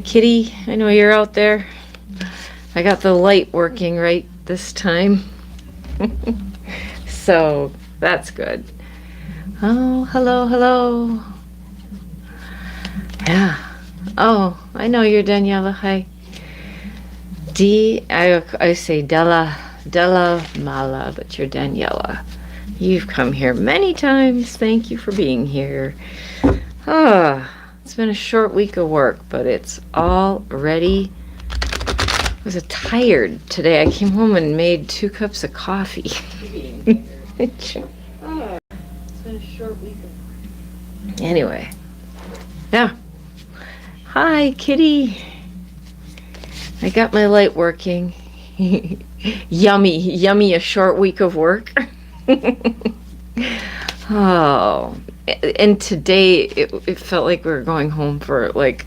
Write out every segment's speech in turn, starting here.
Kitty, I know you're out there. I got the light working right this time. So that's good. Oh, hello, hello. Yeah. Oh, I know you're Daniela. Hi. I say Della Mala, but you're Daniela. You've come here many times. Thank you for being here. It's been a short week of work, but it's all ready. I was tired today. I came home and made 2 cups of coffee. It's been a short week of work. Anyway. Yeah. Hi, Kitty. I got my light working. Yummy, a short week of work. Oh, and today it felt like we were going home for like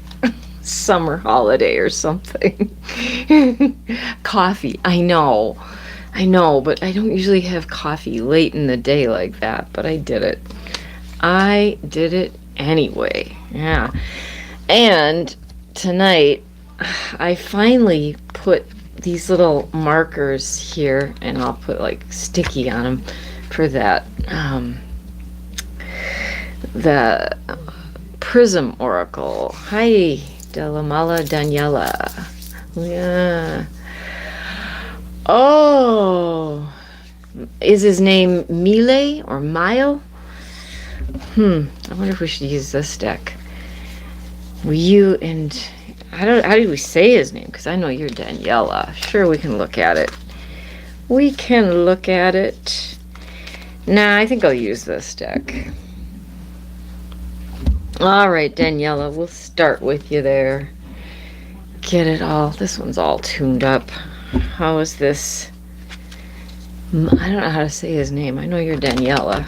summer holiday or something. Coffee, I know, but I don't usually have coffee late in the day like that, but I did it. I did it anyway, yeah. And tonight, I finally put these little markers here, and I'll put like sticky on them for that, the Prism Oracle. Hi, Delamala Daniela. Yeah. Oh, is his name Mile or Mile? I wonder if we should use this deck. How do we say his name? Because I know you're Daniela. Sure, we can look at it. Nah, I think I'll use this deck. All right, Daniela, we'll start with you there. Get it all. This one's all tuned up. How is this? I don't know how to say his name. I know you're Daniela.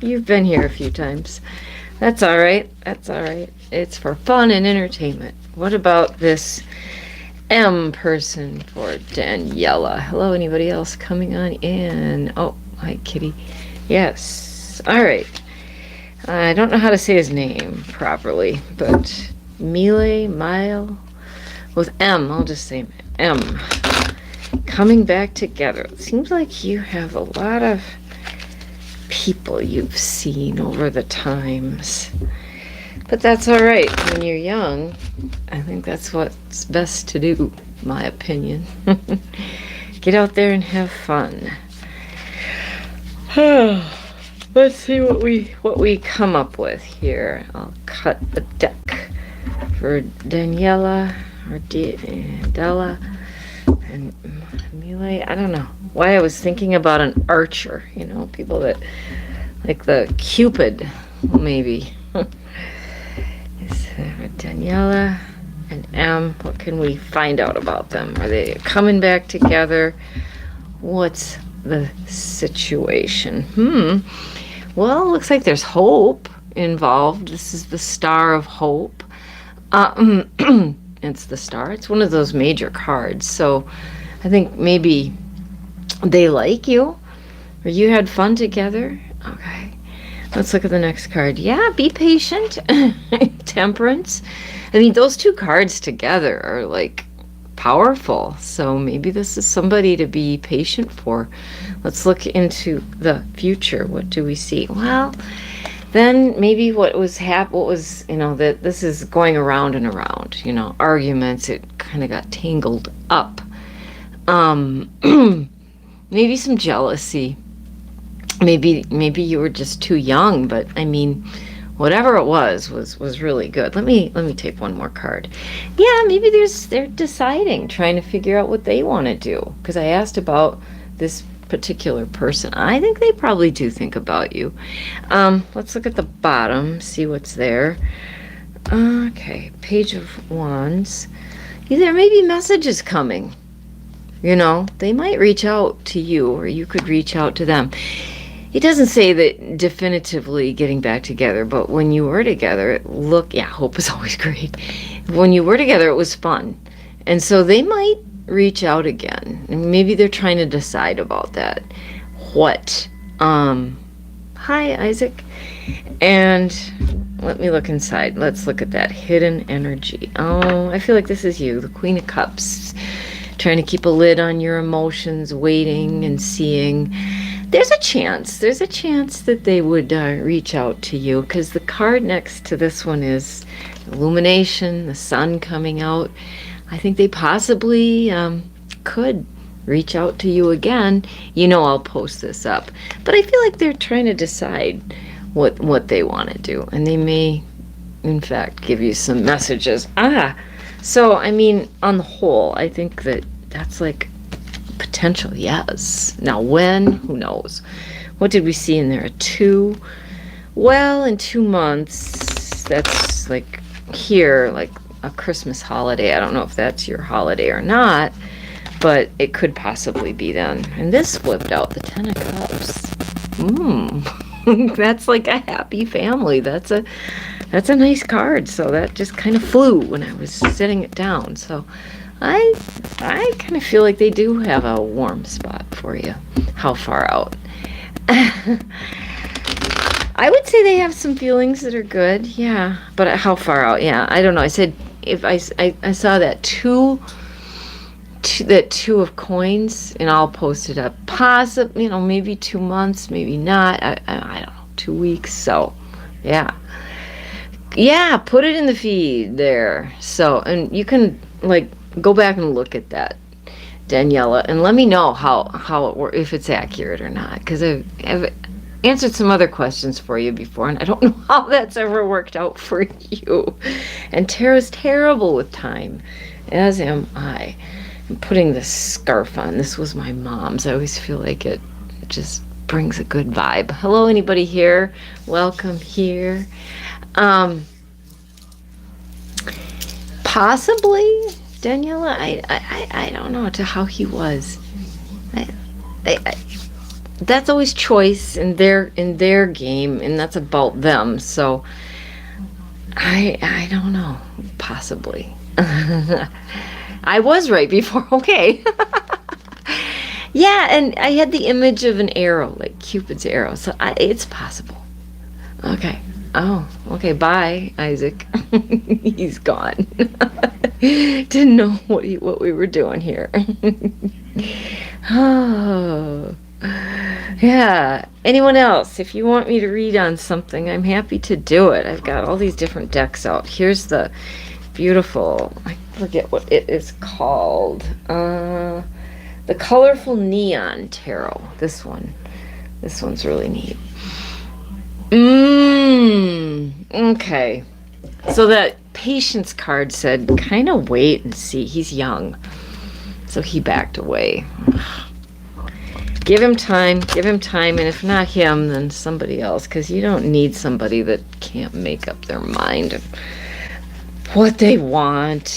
You've been here a few times. That's all right. It's for fun and entertainment. What about this M person for Daniela? Hello, anybody else coming on in? Oh, hi, Kitty. Yes. All right. I don't know how to say his name properly, but Mile, with M, I'll just say M. Coming back together. It seems like you have a lot of people you've seen over the times. But that's all right. When you're young, I think that's what's best to do, my opinion. Get out there and have fun. Let's see what we come up with here. I'll cut the deck for Daniela or Della and Mile. I don't know why I was thinking about an archer. You know, people that like the Cupid, maybe. Daniela and M. What can we find out about them? Are they coming back together? What's the situation? Well, looks like there's hope involved. This is the Star of Hope. It's the star. It's one of those major cards. So I think maybe they like you or you had fun together. Okay. Let's look at the next card. Yeah, be patient. Temperance. I mean, those 2 cards together are like powerful. So maybe this is somebody to be patient for. Let's look into the future. What do we see? Well, then maybe what was that this is going around and around, arguments. It kind of got tangled up. Maybe some jealousy. Maybe you were just too young, but I mean, whatever it was really good. Let me take one more card. Yeah, maybe they're deciding, trying to figure out what they want to do. Because I asked about this particular person. I think they probably do think about you. Let's look at the bottom, see what's there. Okay, Page of Wands. There may be messages coming. They might reach out to you, or you could reach out to them. It doesn't say that definitively getting back together, but when you were together, hope is always great. When you were together, it was fun. And so they might reach out again. And maybe they're trying to decide about that. What? How Hi, Isaac. And let me look inside. Let's look at that hidden energy. Oh, I feel like this is you, the Queen of Cups, trying to keep a lid on your emotions, waiting and seeing. There's a chance that they would reach out to you, because the card next to this one is illumination, the sun coming out. I think they possibly could reach out to you again. I'll post this up, but I feel like they're trying to decide what they want to do, and they may in fact give you some messages. So I mean, on the whole, I think that's like potential yes. Now when, who knows. What did we see in there? A 2. Well, in 2 months, that's like here, like a Christmas holiday. I don't know if that's your holiday or not, but it could possibly be then. And this flipped out, the 10 of Cups. That's like a happy family. That's a nice card. So that just kind of flew when I was setting it down. So I kind of feel like they do have a warm spot for you. How far out? I would say they have some feelings that are good, yeah. But how far out? Yeah, I don't know. I said if I saw that two of coins, and I'll post it up. Possibly, maybe 2 months, maybe not. I don't know, 2 weeks. So, yeah, put it in the feed there. So, and you can like go back and look at that, Daniela, and let me know how it works, if it's accurate or not, because I've answered some other questions for you before, and I don't know how that's ever worked out for you. And Tarot's terrible with time, as am I. I'm putting this scarf on. This was my mom's. I always feel like it just brings a good vibe. Hello, anybody here? Welcome here. Possibly, Daniela, I don't know to how he was. That's always choice in their game, and that's about them. So I don't know. Possibly. I was right before. Okay. Yeah, and I had the image of an arrow, like Cupid's arrow. So it's possible. Okay. Oh, okay. Bye, Isaac. He's gone. Didn't know what we were doing here. Oh. Yeah. Anyone else? If you want me to read on something, I'm happy to do it. I've got all these different decks out. Here's the beautiful, I forget what it is called. The Colorful Neon Tarot. This one's really neat. Okay. So that patience card said, kind of wait and see. He's young. So he backed away. Give him time, and if not him, then somebody else, because you don't need somebody that can't make up their mind of what they want.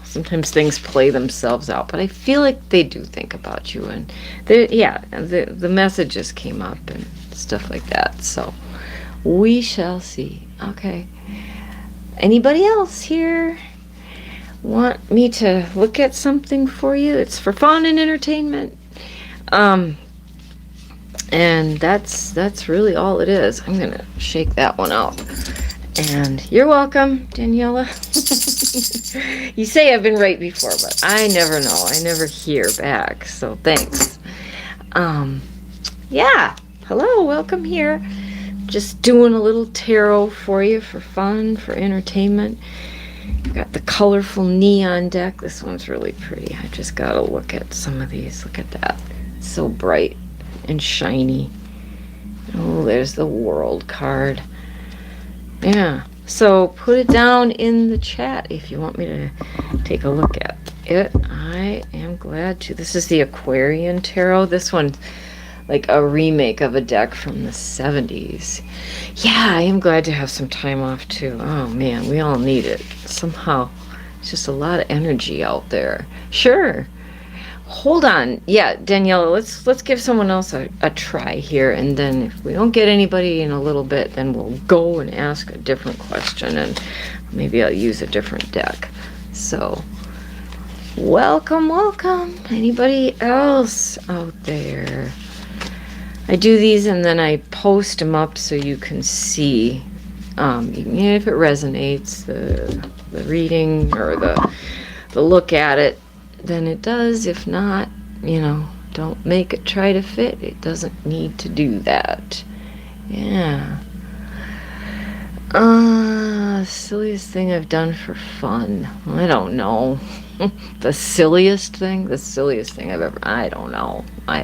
Sometimes things play themselves out, but I feel like they do think about you, and the messages came up and stuff like that. So we shall see. Okay. Anybody else here want me to look at something for you? It's for fun and entertainment. And that's really all it is. I'm gonna shake that one out. And you're welcome, Daniela. You say I've been right before, but I never know. I never hear back. So thanks. Yeah. Hello, welcome here. Just doing a little tarot for you for fun, for entertainment. Got the Colorful Neon deck. This one's really pretty. I just gotta look at some of these. Look at that. It's so bright and shiny. Oh, there's the World card. Yeah. So put it down in the chat if you want me to take a look at it. I am glad to. This is the Aquarian Tarot. This one's like a remake of a deck from the 70s. Yeah, I am glad to have some time off too. Oh man, we all need it. Somehow, it's just a lot of energy out there. Sure. Hold on. Yeah, Daniela, let's give someone else a try here, and then if we don't get anybody in a little bit, then we'll go and ask a different question, and maybe I'll use a different deck. So, welcome. Anybody else out there? I do these and then I post them up so you can see if it resonates, the reading or the look at it, then it does. If not, don't make it try to fit. It doesn't need to do that. Yeah. Silliest thing I've done for fun. I don't know. The silliest thing I've ever, I don't know. I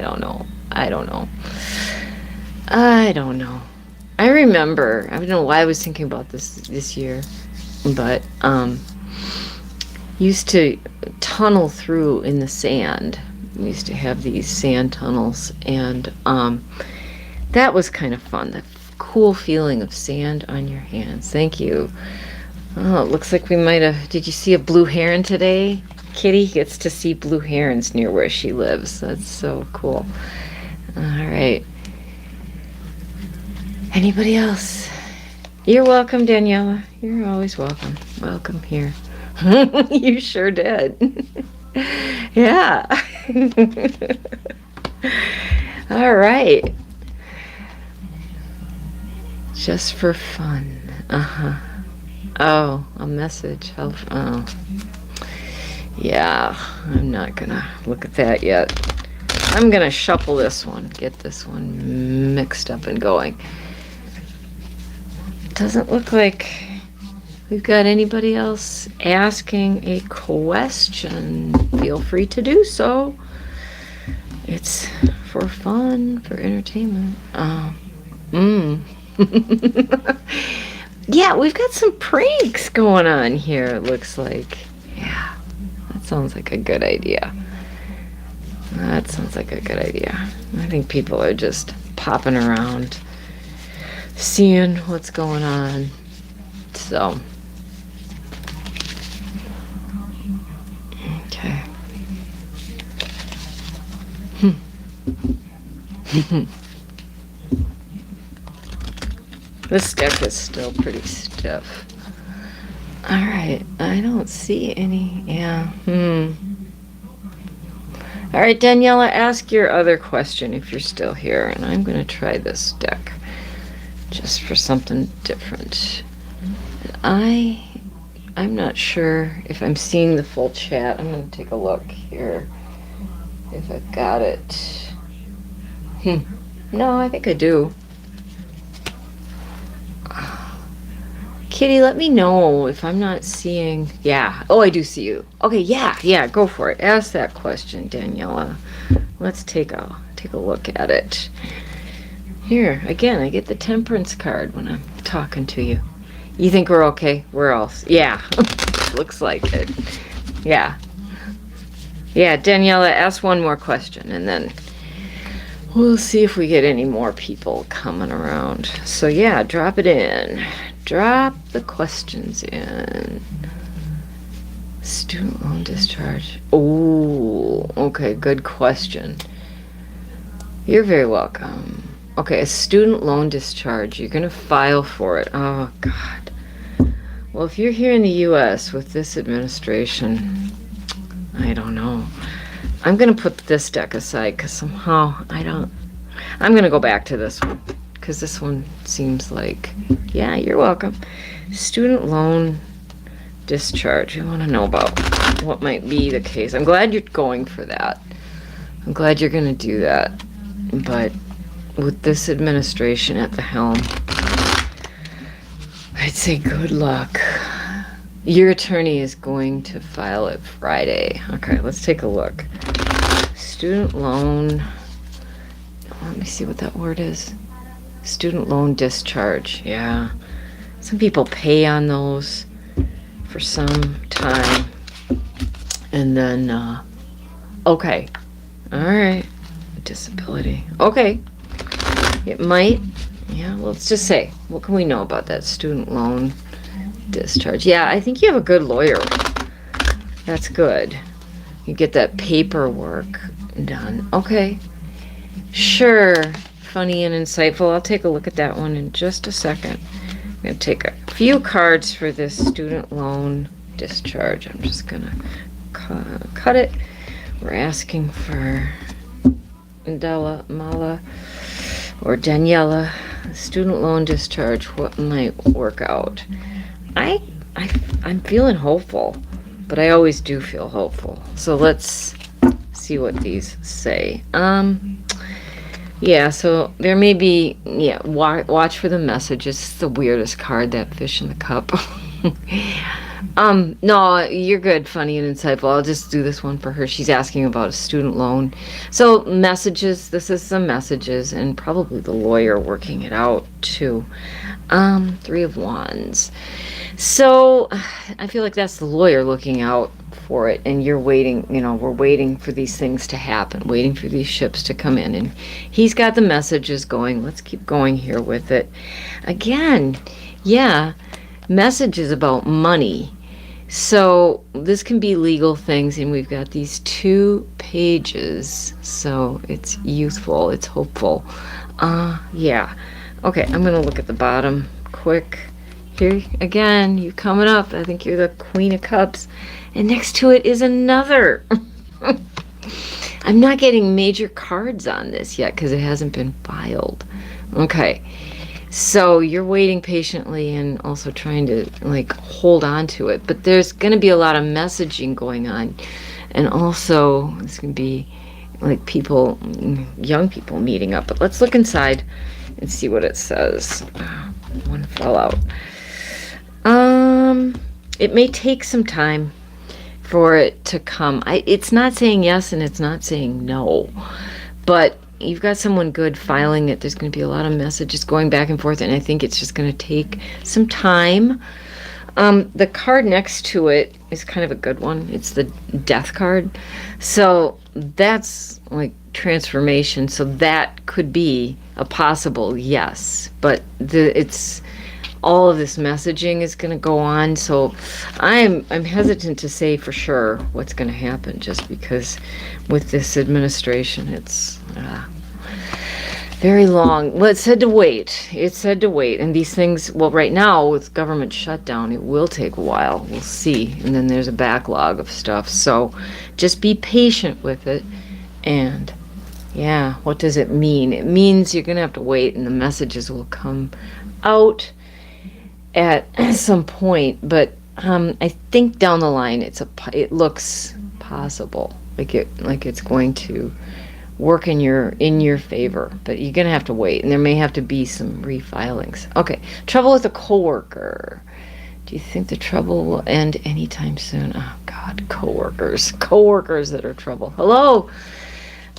remember, I don't know why I was thinking about this year, but used to tunnel through in the sand. We used to have these sand tunnels, and that was kind of fun. The cool feeling of sand on your hands. Thank you. Oh, it looks like we might have... Did you see a blue heron today? Kitty gets to see blue herons near where she lives. That's so cool. All right. Anybody else? You're welcome, Daniela. You're always welcome. Welcome here. You sure did. Yeah. All right. Just for fun. Oh, a message. Oh. Yeah, I'm not gonna look at that yet. I'm gonna shuffle this one, get this one mixed up and going. Doesn't look like we've got anybody else asking a question. Feel free to do so. It's for fun, for entertainment. Yeah, we've got some pranks going on here, it looks like. Yeah, that sounds like a good idea. I think people are just popping around, seeing what's going on. So, okay. This deck is still pretty stiff. All right, I don't see any. Yeah. All right, Daniela, ask your other question if you're still here, and I'm going to try this deck just for something different. I'm not sure if I'm seeing the full chat. I'm going to take a look here if I've got it. No, I think I do. Kitty, let me know if I'm not seeing... Yeah. Oh, I do see you. Okay, yeah, go for it. Ask that question, Daniela. Let's take a look at it. Here, again, I get the Temperance card when I'm talking to you. You think we're okay? We're all... Yeah. Looks like it. Yeah. Yeah, Daniela, ask one more question, and then we'll see if we get any more people coming around. So, yeah, drop it in. Drop the questions in. Student loan discharge. Oh, okay, good question. You're very welcome. Okay, a student loan discharge. You're going to file for it. Oh, God. Well, if you're here in the U.S. with this administration, I don't know. I'm going to put this deck aside because somehow I'm going to go back to this one. Because this one seems like, yeah, you're welcome. Student loan discharge. You want to know about what might be the case. I'm glad you're going for that. I'm glad you're going to do that. But with this administration at the helm, I'd say good luck. Your attorney is going to file it Friday. Okay, let's take a look. Student loan. Let me see what that word is. Student loan discharge, yeah. Some people pay on those for some time. And then, okay. All right. Disability. Okay. It might, yeah, let's just say, what can we know about that student loan discharge? Yeah, I think you have a good lawyer. That's good. You get that paperwork done. Okay. Sure. Funny and insightful. I'll take a look at that one in just a second. I'm going to take a few cards for this student loan discharge. I'm just going to cut it. We're asking for Mala. or Daniela, student loan discharge, what might work out? I'm feeling hopeful, but I always do feel hopeful. So let's see what these say. Yeah, so there may be, yeah, watch for the messages. It's the weirdest card, that fish in the cup. No, you're good, funny and insightful. I'll just do this one for her. She's asking about a student loan. So messages, this is some messages, and probably the lawyer working it out too. Three of Wands. So I feel like that's the lawyer looking out for it, and you're waiting, we're waiting for these things to happen, waiting for these ships to come in, and he's got the messages going. Let's keep going here with it. Again, yeah, messages about money. So this can be legal things, and we've got these 2 pages, so it's youthful, it's hopeful. Yeah. Okay, I'm gonna look at the bottom quick. Here again, you coming up. I think you're the Queen of Cups. And next to it is another. I'm not getting major cards on this yet because it hasn't been filed. Okay. So you're waiting patiently and also trying to hold on to it. But there's going to be a lot of messaging going on. And also it's going to be people, young people meeting up. But let's look inside and see what it says. One fell out. It may take some time for it to come. It's not saying yes and it's not saying no, but you've got someone good filing it. There's going to be a lot of messages going back and forth, and I think it's just going to take some time. The card next to it is kind of a good one. It's the Death card. So that's transformation. So that could be a possible yes, but it's all of this messaging is going to go on. So I'm hesitant to say for sure what's going to happen, just because with this administration, it's very long. Well, it said to wait. And these things, well, right now with government shutdown, it will take a while. We'll see. And then there's a backlog of stuff. So just be patient with it. And yeah, what does it mean? It means you're going to have to wait, and the messages will come out at some point, but I think down the line it looks possible, like it's going to work in your favor, but you're gonna have to wait, and there may have to be some refilings. Okay, trouble with a coworker. Do you think the trouble will end anytime soon? Oh God, coworkers that are trouble. Hello,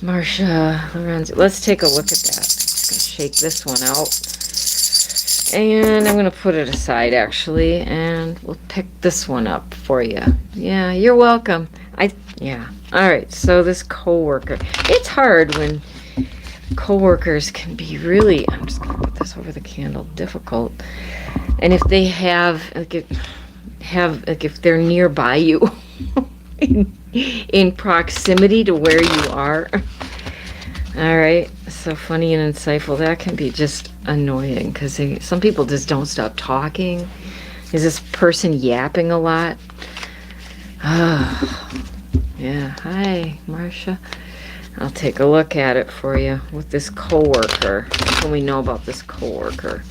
Marcia Lorenzo. Let's take a look at that. I'm just gonna shake this one out. And I'm going to put it aside, actually, and we'll pick this one up for you. Yeah, you're welcome. Yeah. All right, so this coworker. It's hard when coworkers can be really, I'm just going to put this over the candle, difficult. And if they if they're nearby you, in proximity to where you are. All right, so funny and insightful. That can be just annoying because some people just don't stop talking. Is this person yapping a lot? Yeah. Hi, Marcia. I'll take a look at it for you with this coworker. What can we know about this coworker?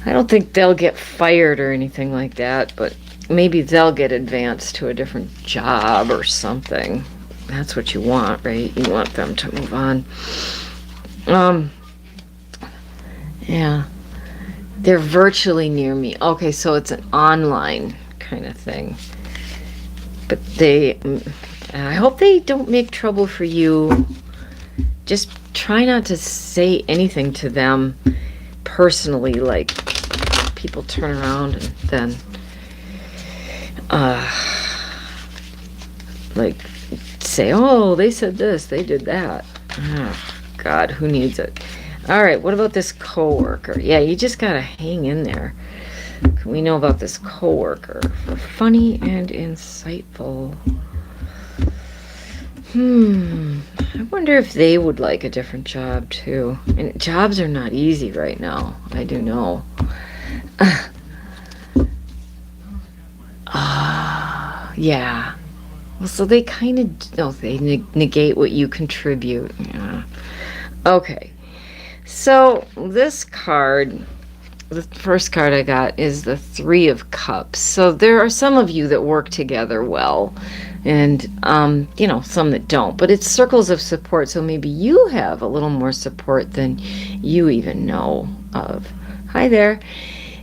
I don't think they'll get fired or anything like that, but maybe they'll get advanced to a different job or something. That's what you want, right? You want them to move on. Yeah. They're virtually near me. Okay, so it's an online kind of thing. But I hope they don't make trouble for you. Just try not to say anything to them personally, like people turn around and then say, oh, they said this, they did that. Oh, God, who needs it? All right, what about this coworker? Yeah, you just gotta hang in there. Can we know about this coworker? Funny and insightful. I wonder if they would like a different job too. And jobs are not easy right now. I do know. Yeah. Well, so they kind of, they negate what you contribute. Yeah. Okay. So this card, the first card I got is the Three of Cups. So there are some of you that work together well, and some that don't. But it's circles of support, so maybe you have a little more support than you even know of. Hi there.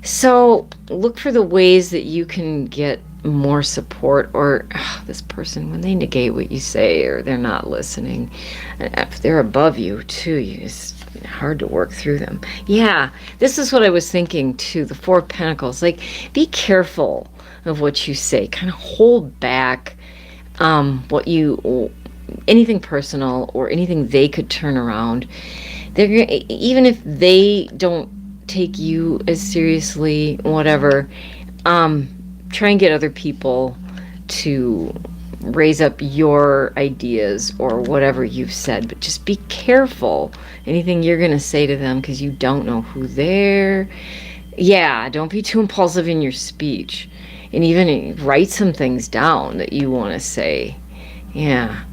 So look for the ways that you can get more support, or this person, when they negate what you say or they're not listening, and if they're above you too, it's hard to work through them. Yeah, this is what I was thinking too. The Four of Pentacles, like, be careful of what you say. Kind of hold back anything personal or anything they could turn around. Even if they don't take you as seriously, whatever, try and get other people to raise up your ideas or whatever you've said, but just be careful anything you're going to say to them, because you don't know who they're. Yeah, don't be too impulsive in your speech, and even write some things down that you want to say. Yeah,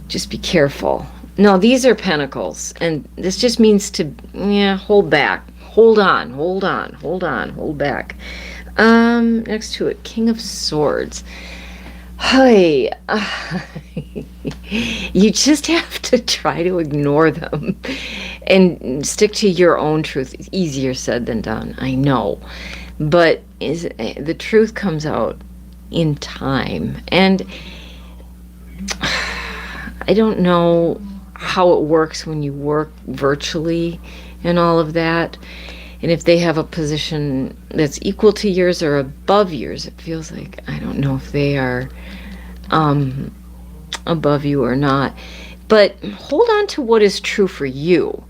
just be careful. No, these are pentacles, and this just means to hold back. Hold on, hold back. Next to it, King of Swords. Hey, you just have to try to ignore them and stick to your own truth. It's easier said than done, I know. But the truth comes out in time. And I don't know how it works when you work virtually and all of that. And if they have a position that's equal to yours or above yours, it feels like, I don't know if they are above you or not. But hold on to what is true for you.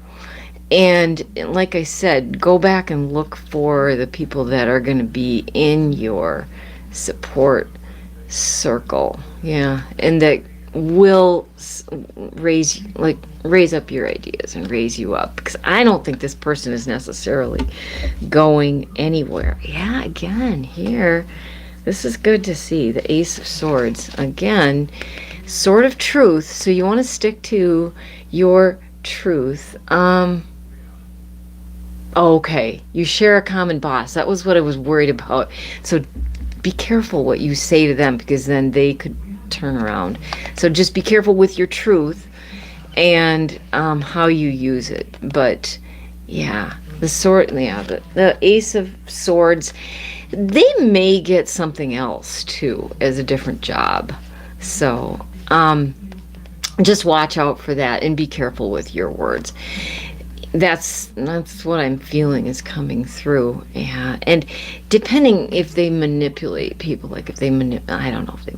And like I said, go back and look for the people that are going to be in your support circle. Yeah. And that will raise up your ideas and raise you up, because I don't think this person is necessarily going anywhere. Yeah, again, here, this is good to see. The Ace of Swords, again, sword of truth. So you want to stick to your truth. Okay, you share a common boss. That was what I was worried about. So be careful what you say to them, because then they could turn around. So just be careful with your truth and how you use it. But yeah, the Ace of Swords, they may get something else too as a different job. So just watch out for that and be careful with your words. That's what I'm feeling is coming through. Yeah. And depending if they manipulate people, like if they I don't know if they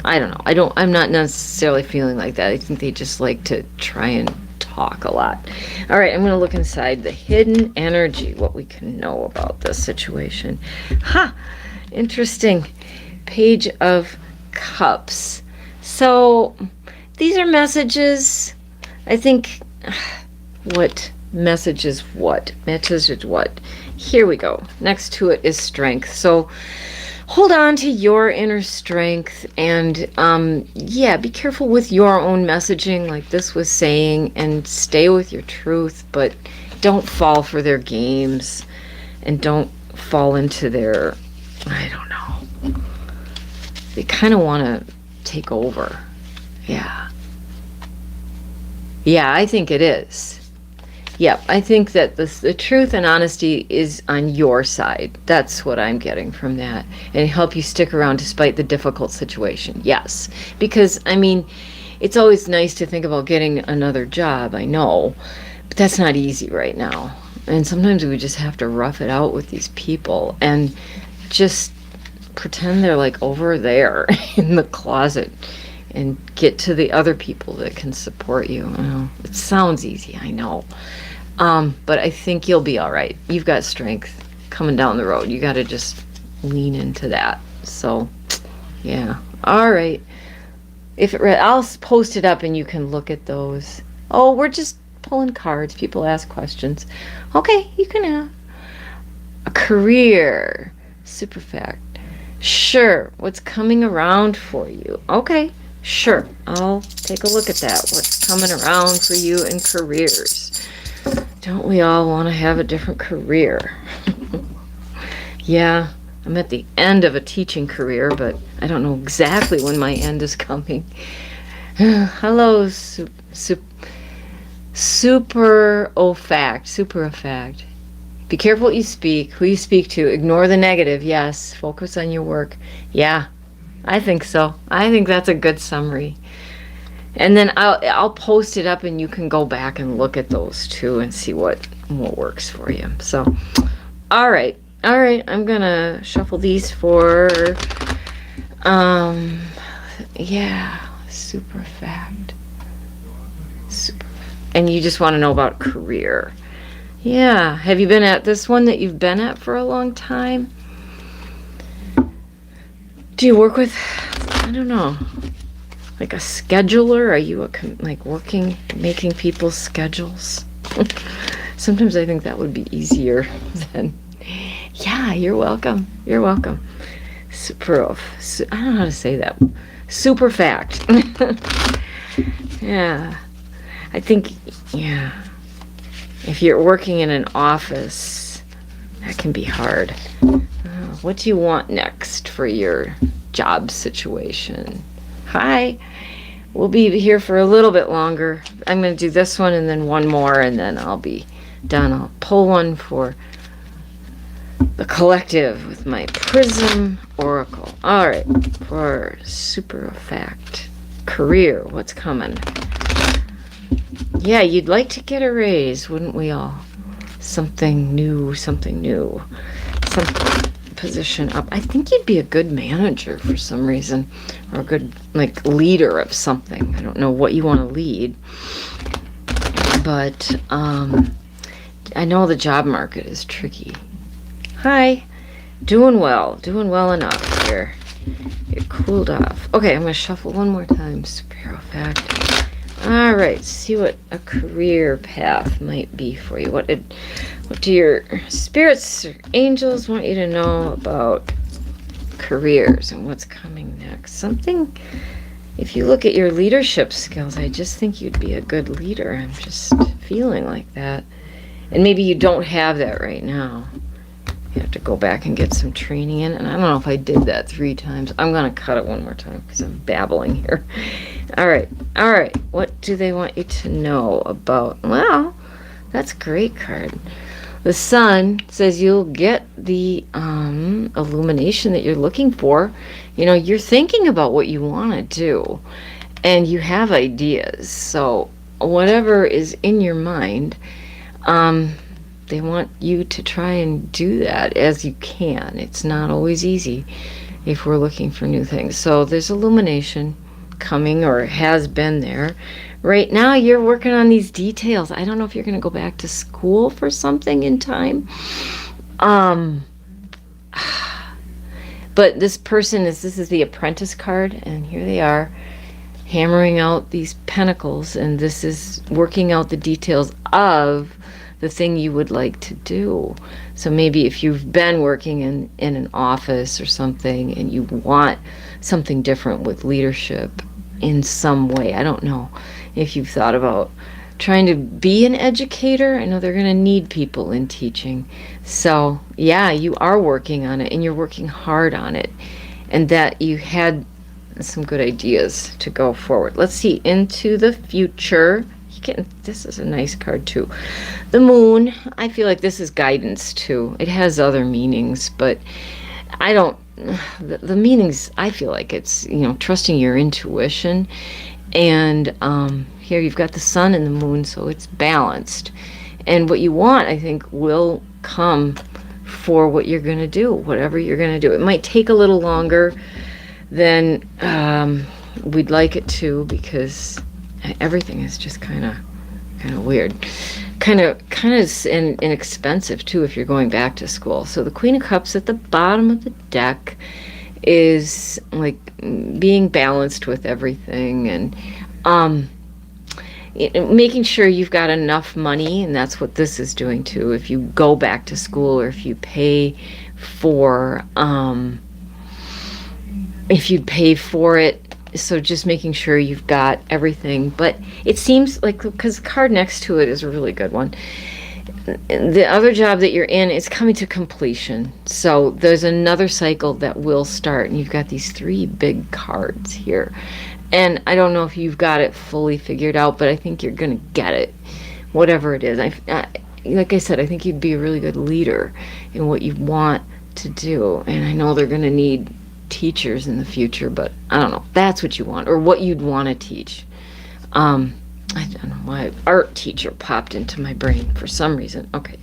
I don't know. I'm not necessarily feeling like that. I think they just like to try and talk a lot. All right, I'm going to look inside the hidden energy, what we can know about this situation. Interesting. Page of Cups. So these are messages. I think, what messages what? Messages what? Here we go. Next to it is strength. So hold on to your inner strength, and be careful with your own messaging, like this was saying, and stay with your truth, but don't fall for their games, and don't fall into their, I don't know, they kind of want to take over. Yeah, I think it is. Yep, I think that the truth and honesty is on your side. That's what I'm getting from that. And help you stick around despite the difficult situation. Yes, because, I mean, it's always nice to think about getting another job, I know. But that's not easy right now. And sometimes we just have to rough it out with these people and just pretend they're like over there in the closet and get to the other people that can support you. It sounds easy, I know. But I think you'll be all right. You've got strength coming down the road. You got to just lean into that. So, yeah. All right. I'll post it up and you can look at those. Oh, we're just pulling cards. People ask questions. Okay, you can have a career. Super fact. Sure. What's coming around for you? Okay. Sure. I'll take a look at that. What's coming around for you in careers? Don't we all want to have a different career? Yeah, I'm at the end of a teaching career, but I don't know exactly when my end is coming. Hello, super fact. Be careful what you speak, who you speak to. Ignore the negative. Yes, focus on your work. Yeah, I think so. I think that's a good summary. And then I'll post it up, and you can go back and look at those too and see what works for you. So, all right. I'm gonna shuffle these for, super fact. And you just want to know about career. Yeah. Have you been at this one that you've been at for a long time? Do you work with, I don't know, like a scheduler? Are you making people's schedules? Sometimes I think that would be easier than, yeah, you're welcome. I don't know how to say that. Super fact. Yeah. I think, yeah. If you're working in an office, that can be hard. What do you want next for your job situation? Hi. We'll be here for a little bit longer. I'm going to do this one and then one more, and then I'll be done. I'll pull one for the collective with my Prism Oracle. All right. For super fact. Career. What's coming? Yeah, you'd like to get a raise, wouldn't we all? Something new. Some position up. I think you'd be a good manager for some reason, or a good leader of something. I don't know what you want to lead, but I know the job market is tricky. Hi, doing well enough here. It cooled off. Okay, I'm gonna shuffle one more time. Superhero fact. All right, see what a career path might be for you. What do your spirits or angels want you to know about careers and what's coming next? Something, if you look at your leadership skills, I just think you'd be a good leader. I'm just feeling like that. And maybe you don't have that right now. You have to go back and get some training in. And I don't know if I did that 3 times. I'm going to cut it one more time because I'm babbling here. All right. What do they want you to know about? Well, that's a great card. The Sun says you'll get the illumination that you're looking for. You know, you're thinking about what you want to do, and you have ideas. So whatever is in your mind, they want you to try and do that as you can. It's not always easy if we're looking for new things. So there's illumination coming, or has been there. Right now you're working on these details. I don't know if you're going to go back to school for something in time. But this person this is the Apprentice card, and here they are hammering out these pentacles, and this is working out the details of the thing you would like to do. So maybe if you've been working in an office or something and you want something different with leadership in some way, I don't know if you've thought about trying to be an educator. I know they're going to need people in teaching. So yeah, you are working on it, and you're working hard on it, and that you had some good ideas to go forward. Let's see, into the future. This is a nice card too. The Moon. I feel like this is guidance too. It has other meanings, but I don't. The meanings, I feel like it's, trusting your intuition. And here you've got the Sun and the Moon, so it's balanced. And what you want, I think, will come for what you're going to do, whatever you're going to do. It might take a little longer than we'd like it to, because everything is just kind of weird, kind of inexpensive too if you're going back to school. So the Queen of Cups at the bottom of the deck is like being balanced with everything, and making sure you've got enough money, and that's what this is doing too. If you go back to school, or if you pay for it. So just making sure you've got everything. But it seems like, because the card next to it is a really good one, The other job that you're in is coming to completion. So there's another cycle that will start, and you've got these 3 big cards here. And I don't know if you've got it fully figured out, but I think you're going to get it, whatever it is. Like I said, I think you'd be a really good leader in what you want to do. And I know they're going to need teachers in the future, but I don't know. That's what you want, or what you'd want to teach. I don't know why art teacher popped into my brain for some reason. Okay.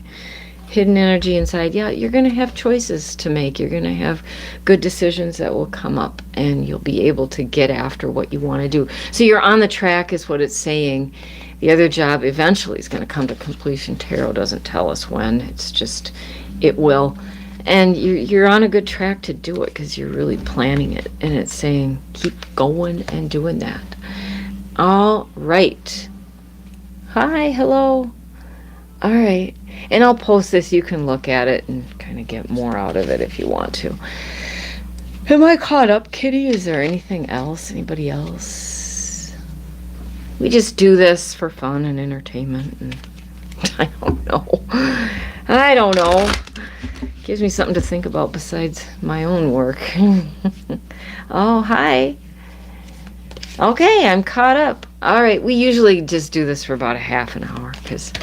Hidden energy inside. Yeah, you're going to have choices to make. You're going to have good decisions that will come up, and you'll be able to get after what you want to do. So you're on the track is what it's saying. The other job eventually is going to come to completion. Tarot doesn't tell us when. It's just, it will. And you're on a good track to do it because you're really planning it. And it's saying, keep going and doing that. All right. Hi, hello. All right. And I'll post this. You can look at it and kind of get more out of it if you want to. Am I caught up, Kitty? Is there anything else? Anybody else? We just do this for fun and entertainment. And I don't know. I don't know. Gives me something to think about besides my own work. Oh, hi. Okay, I'm caught up. All right, we usually just do this for about a half an hour because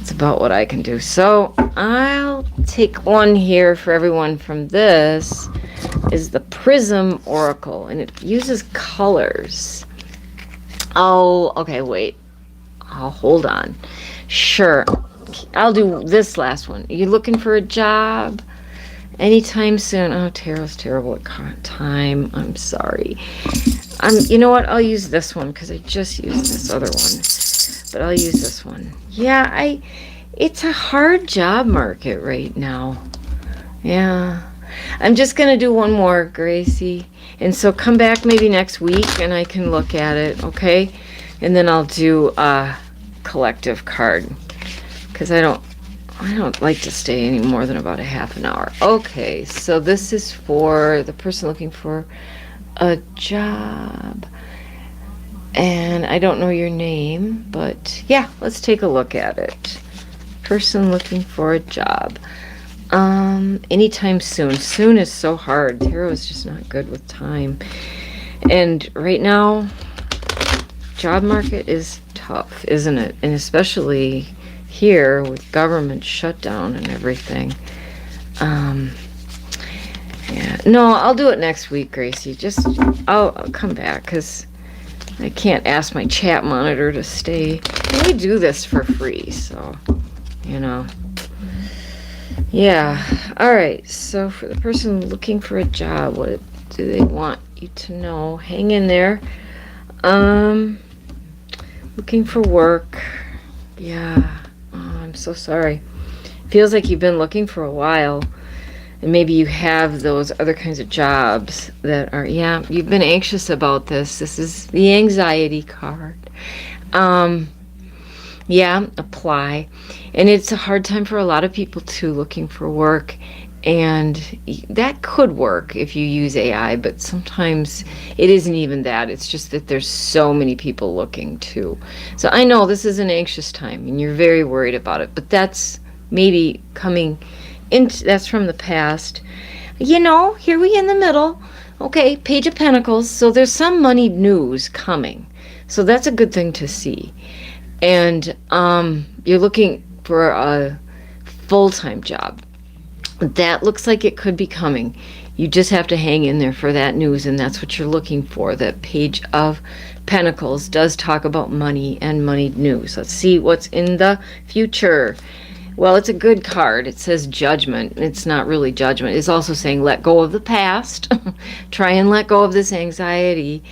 it's about what I can do. So I'll take one here for everyone from this. Is the Prism Oracle, and it uses colors. Oh, okay, wait. I'll hold on. Sure. I'll do this last one. Are you looking for a job anytime soon? Oh, Tarot's terrible at time. I'm sorry. You know what? I'll use this one because I just used this other one. But I'll use this one. Yeah, it's a hard job market right now. Yeah. I'm just going to do one more, Gracie. And so come back maybe next week and I can look at it, okay? And then I'll do a collective card because I don't like to stay any more than about a half an hour. Okay, so this is for the person looking for a job. And I don't know your name, but yeah, let's take a look at it. Person looking for a job. Anytime soon. Soon is so hard. Tarot is just not good with time. And right now, job market is tough, isn't it? And especially here with government shutdown and everything. Yeah. No, I'll do it next week, Gracie. I'll come back because I can't ask my chat monitor to stay. We do this for free, so, you know. Yeah. All right. So for the person looking for a job, what do they want you to know? Hang in there. Looking for work. Yeah. Oh, I'm so sorry. Feels like you've been looking for a while. And maybe you have those other kinds of jobs that are, yeah, you've been anxious about this. This is the anxiety card. Yeah, apply. And it's a hard time for a lot of people too, looking for work. And that could work if you use AI, but sometimes it isn't even that. It's just that there's so many people looking too. So I know this is an anxious time and you're very worried about it, but that's maybe coming into, that's from the past. You know, here we in the middle. Okay, Page of Pentacles. So there's some money news coming. So that's a good thing to see. And you're looking for a full-time job. That looks like it could be coming. You just have to hang in there for that news, and that's what you're looking for. That Page of Pentacles does talk about money and money news. Let's see what's in the future. Well, it's a good card. It says judgment. It's not really judgment. It's also saying let go of the past. Try and let go of this anxiety.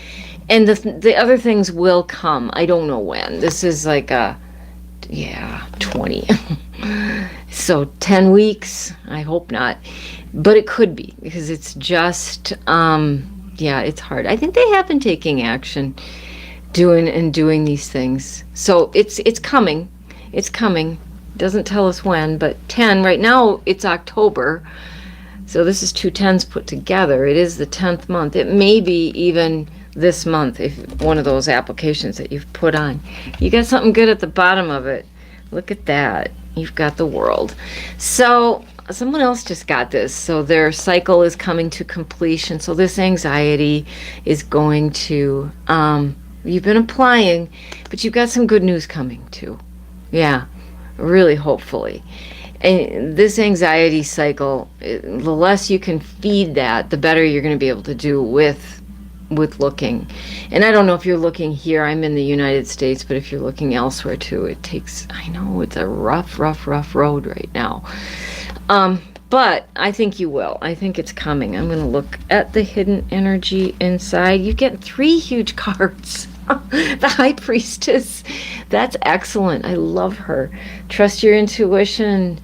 And the other things will come. I don't know when. This is like 20. So 10 weeks. I hope not. But it could be because it's just, it's hard. I think they have been taking action, doing these things. So it's coming. It's coming. Doesn't tell us when, but 10. Right now it's October. So this is 2 10s put together. It is the 10th month. It may be even this month, if one of those applications that you've put on. You got something good at the bottom of it. Look at that. You've got the World. So someone else just got this. So their cycle is coming to completion. So this anxiety is going to, you've been applying, but you've got some good news coming too. Yeah, really, hopefully. And this anxiety cycle, the less you can feed that, the better you're going to be able to do with looking. And I don't know if you're looking here. I'm in the United States, but if you're looking elsewhere too, it takes, I know it's a rough road right now. But I think you will. I think it's coming. I'm going to look at the hidden energy inside. You get 3 huge cards. The High Priestess. That's excellent. I love her. Trust your intuition.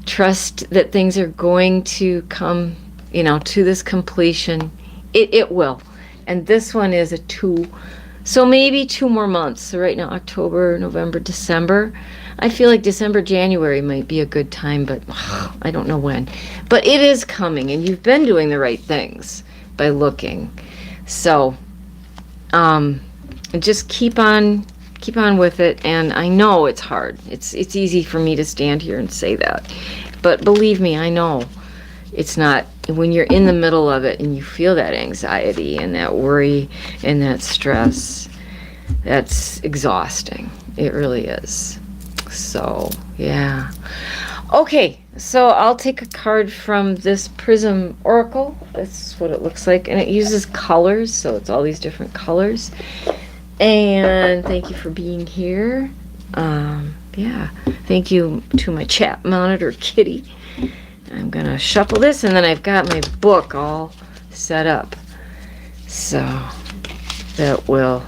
Trust that things are going to come, to this completion. It will. And this one is a 2. So maybe 2 more months. So right now, October, November, December. I feel like December, January might be a good time, but I don't know when. But it is coming, and you've been doing the right things by looking. So, just keep on with it. And I know it's hard. It's easy for me to stand here and say that, but believe me, I know it's not. When you're in the middle of it and you feel that anxiety and that worry and that stress, that's exhausting. It really is. So, yeah. Okay, so I'll take a card from this Prism Oracle. That's what it looks like. And it uses colors, so it's all these different colors. And thank you for being here. Yeah, thank you to my chat monitor, Kitty. I'm going to shuffle this, and then I've got my book all set up. So that will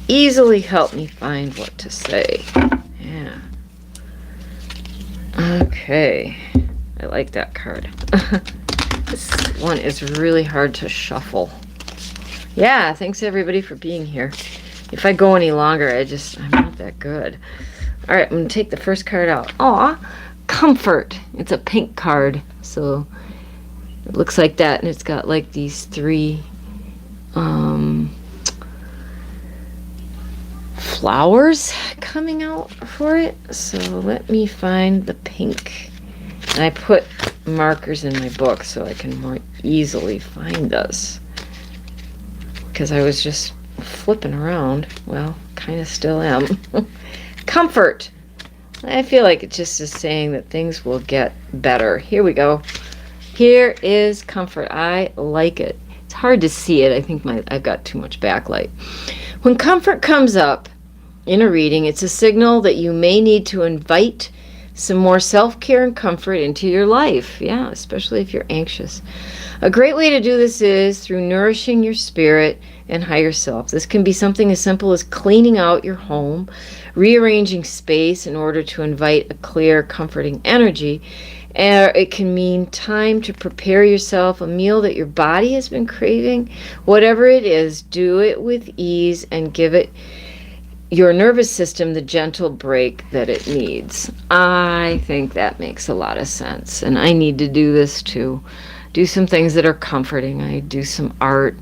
easily help me find what to say. Yeah. Okay. I like that card. This one is really hard to shuffle. Yeah, thanks everybody for being here. If I go any longer, I'm not that good. All right, I'm going to take the first card out. Aw, Comfort. It's a pink card. So it looks like that, and it's got like these 3 flowers coming out for it. So let me find the pink. And I put markers in my book so I can more easily find this. Because I was just flipping around. Well, kind of still am. Comfort. I feel like it just is saying that things will get better. Here we go. Here is Comfort. I like it. It's hard to see it. I think I've got too much backlight. When Comfort comes up in a reading, it's a signal that you may need to invite some more self-care and comfort into your life. Yeah, especially if you're anxious. A great way to do this is through nourishing your spirit and higher self. This can be something as simple as cleaning out your home, rearranging space in order to invite a clear, comforting energy. It can mean time to prepare yourself a meal that your body has been craving. Whatever it is, do it with ease and give it your nervous system the gentle break that it needs. I think that makes a lot of sense. And I need to do this too. Do some things that are comforting. I do some art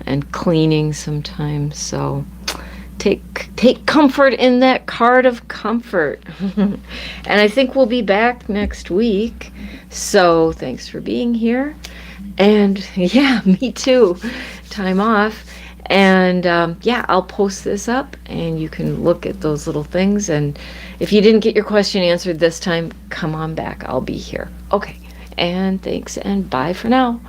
and cleaning sometimes. So take comfort in that card of comfort. And I think we'll be back next week. So thanks for being here. And yeah, me too. Time off. And yeah, I'll post this up and you can look at those little things. And if you didn't get your question answered this time, come on back. I'll be here. Okay. And thanks and bye for now.